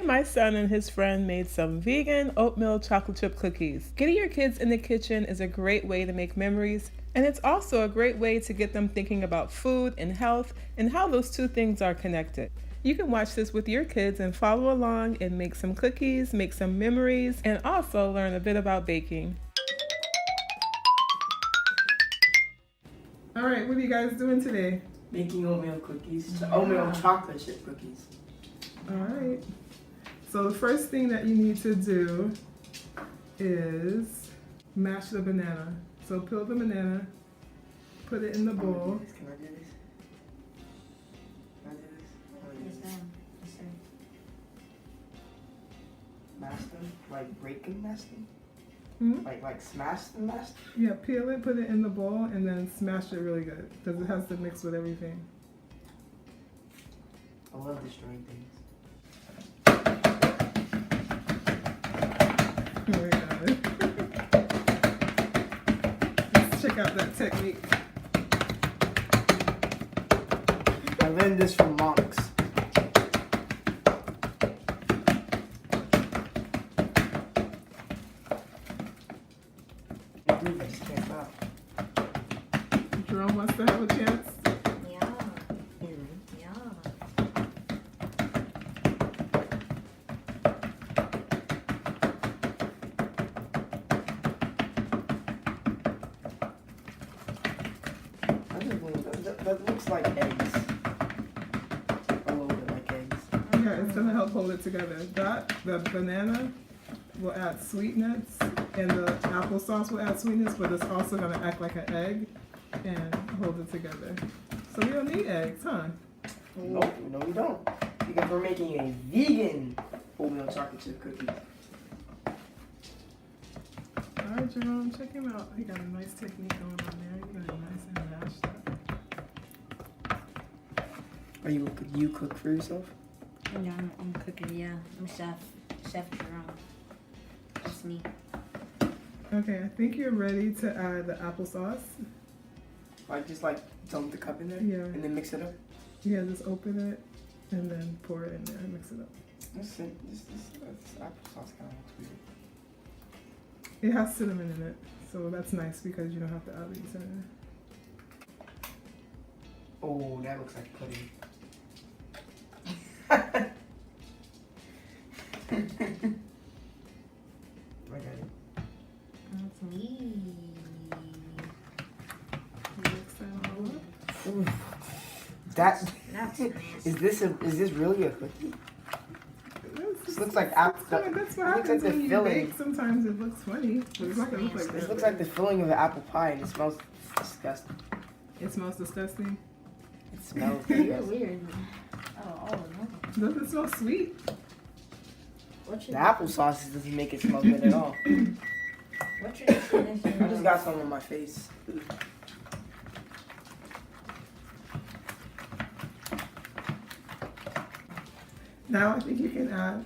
my son and his friend made some vegan oatmeal chocolate chip cookies. Getting your kids in the kitchen is a great way to make memories, and it's also a great way to get them thinking about food and health and how those two things are connected. You can watch this with your kids and follow along and make some cookies, make some memories, and also learn a bit about baking. All right, what are you guys doing today? Making oatmeal cookies. Oatmeal chocolate chip cookies. All right. So the first thing that you need to do is mash the banana. So peel the banana, put it in the bowl. Can I do this? Can I do this? Mash them? Like break them, mash them? Like smash them, mash them? Yeah, peel it, put it in the bowl, and then smash it really good because it has to mix with everything. I love destroying things. Oh my God. Let's check out that technique. I learned this from monks. Jerome wants to have a chance. Yeah. That looks like eggs. A little bit like eggs. Yeah, it's gonna help hold it together. The banana will add sweetness, and the applesauce will add sweetness, but it's also gonna act like an egg and hold it together. So we don't need eggs, huh? Nope, no we don't. Because we're making a vegan oatmeal chocolate chip cookie. All right, Jerome, check him out. He got a nice technique going on there. He got it nice and mashed up. Are you cook for yourself? Yeah, I'm cooking, yeah. I'm Chef Jerome. That's me. Okay, I think you're ready to add the applesauce. Just dump the cup in there? Yeah. And then mix it up? Yeah, just open it and then pour it in there and mix it up. This applesauce kind of looks weird. It has cinnamon in it, so that's nice because you don't have to add any cinnamon. Oh, that looks like pudding. I got it. That's me. Mix that all up. That's nasty. is this really a cookie? This looks like That's what happens like the when you filling. bake. Sometimes it looks funny, but it's not gonna look like This that. looks like the filling of an apple pie, and it smells disgusting. It smells disgusting. It smells You're disgusting. weird. Oh no. Does it smell sweet? What's The your applesauce doesn't make it smell good at all. what's your definition? I just got some on my face. Now I think you can add.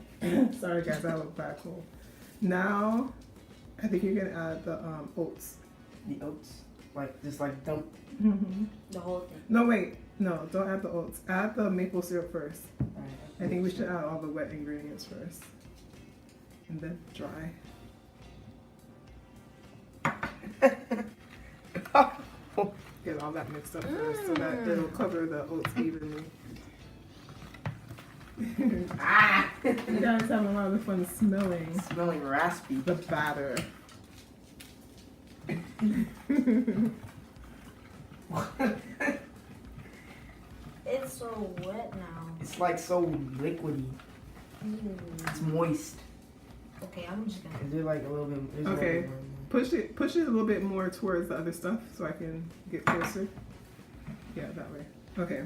Sorry guys, I look back cool. Now I think you can add the oats. The oats, just dump. the whole thing. No wait, no, don't add the oats. Add the maple syrup first. Alright, I think we should add all the wet ingredients first, and then dry. Get all that mixed up first so that it'll cover the oats evenly. You guys having a lot of fun smelling Smelling raspy. the batter. It's so wet now. It's so liquidy. Ew. It's moist. Okay, I'm just gonna. Is there a little bit? There's a Okay. little bit more in Push it a little bit more towards the other stuff so I can get closer. Yeah, that way. Okay.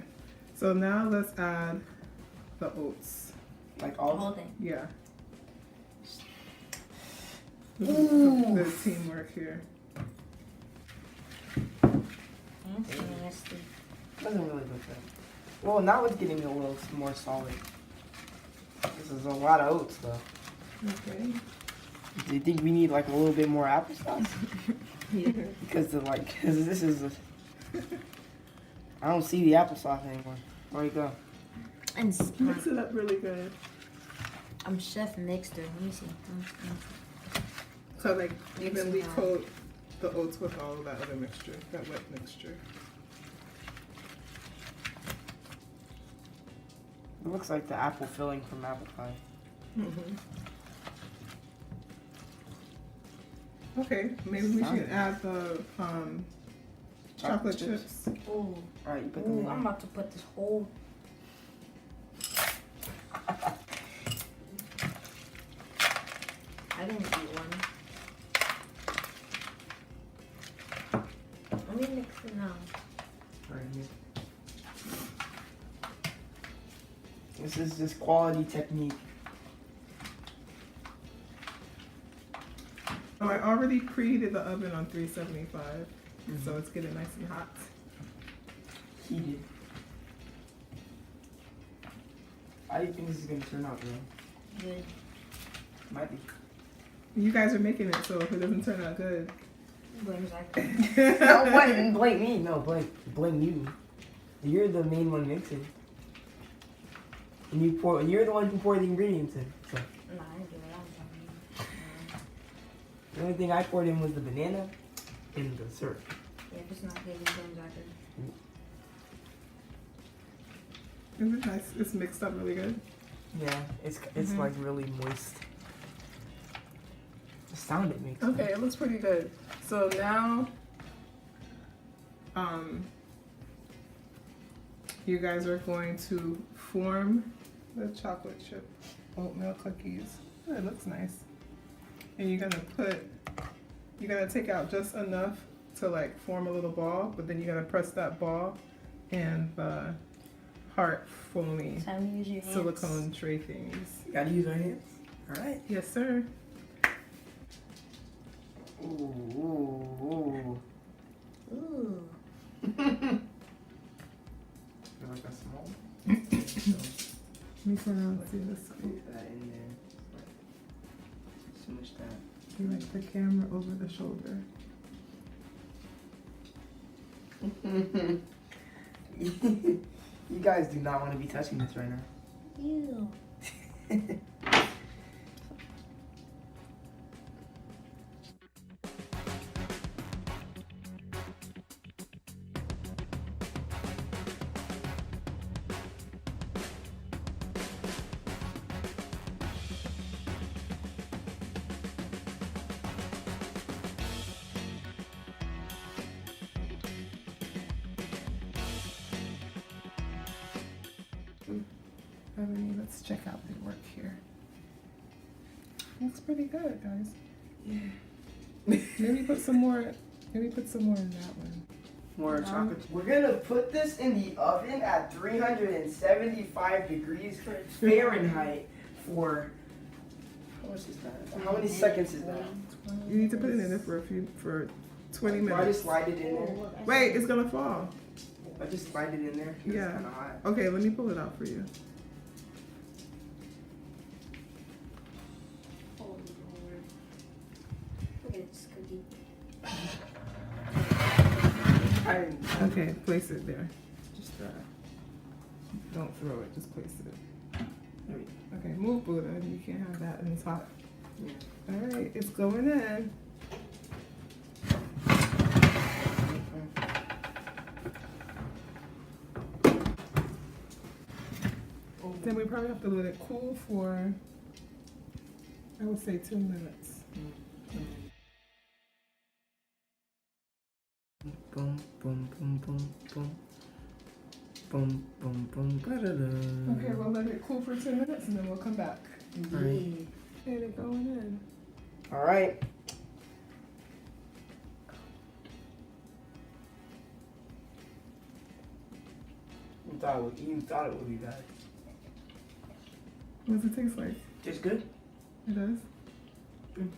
So now let's add the oats. there? The whole All. thing. Yeah. This Ooh. is the teamwork here. That's nasty. Doesn't really look good. Well, now it's getting a little more solid. This is a lot of oats, though. Okay. Do you think we need a little bit more applesauce? Yeah. Because this is. I don't see the applesauce anymore. Where'd it go? And Mix it up really good. I'm chef mixer. Let me see. So like evenly Mixing that. coat the oats with all of that other mixture, that wet mixture. It looks like the apple filling from apple pie. Mm-hmm. Okay, maybe we should Sounded add the chocolate chips. Ooh. Alright, you put them Ooh, in I'm there. about to put this whole. I didn't eat one. Let me mix it now. Right here. This is just quality technique. Oh, I already preheated the oven on 375, so it's getting nice and hot. Heated. How do you think this is gonna turn out, bro? Good. Might be. You guys are making it, so if it doesn't turn out good. Blame Zach. No, blame me. No, blame you. You're the main one mixing. And you're the one who poured the ingredients in. So. Nah, I didn't do it. The only thing I poured in was the banana and the syrup. Yeah, if it's not good, it's blame Zach. Is it nice? It's mixed up really good. Yeah, it's like really moist. The sound it makes. Okay, it looks pretty good. So now, you guys are going to form the chocolate chip oatmeal cookies. Oh, it looks nice. And you're gonna take out just enough to like form a little ball, but then you're gonna press that ball in the heart foamy Time to use your hands. silicone tray things. You gotta use our hands. All right. Yes, sir. Ooh, ooh, Ooh. ooh. Feel like that's small. Let me put on see this. Put that in there. Smush that. You like the camera over the shoulder. You guys do not want to be touching this right now. Ew. Ebony, let's check out the work here. Looks pretty good, guys. Yeah. Maybe put some more. Maybe put some more in that one. More chocolate. We're gonna put this in the oven at 375 degrees Fahrenheit for how much is that? How many seconds is that? You need to put it in there for 20 I minutes. just slide it in there. Wait, it's gonna fall. I just slide it in there. Yeah. It's kind of hot. Okay, let me pull it out for you. Oh, Lord. Look at this cookie. Okay, place it there. Just don't throw it. Just place it. There we go. Okay, move Buddha. You can't have that in the top. Yeah. All right, it's going in. Then we probably have to let it cool for, I would say, 2 minutes. Boom, boom, boom, boom, boom. Boom, boom, boom, ba-da-da. Okay, we'll let it cool for 2 minutes and then we'll come back. Right. And it going in. All right. You thought it would be bad. What does it taste like? Just good. It does? Mm.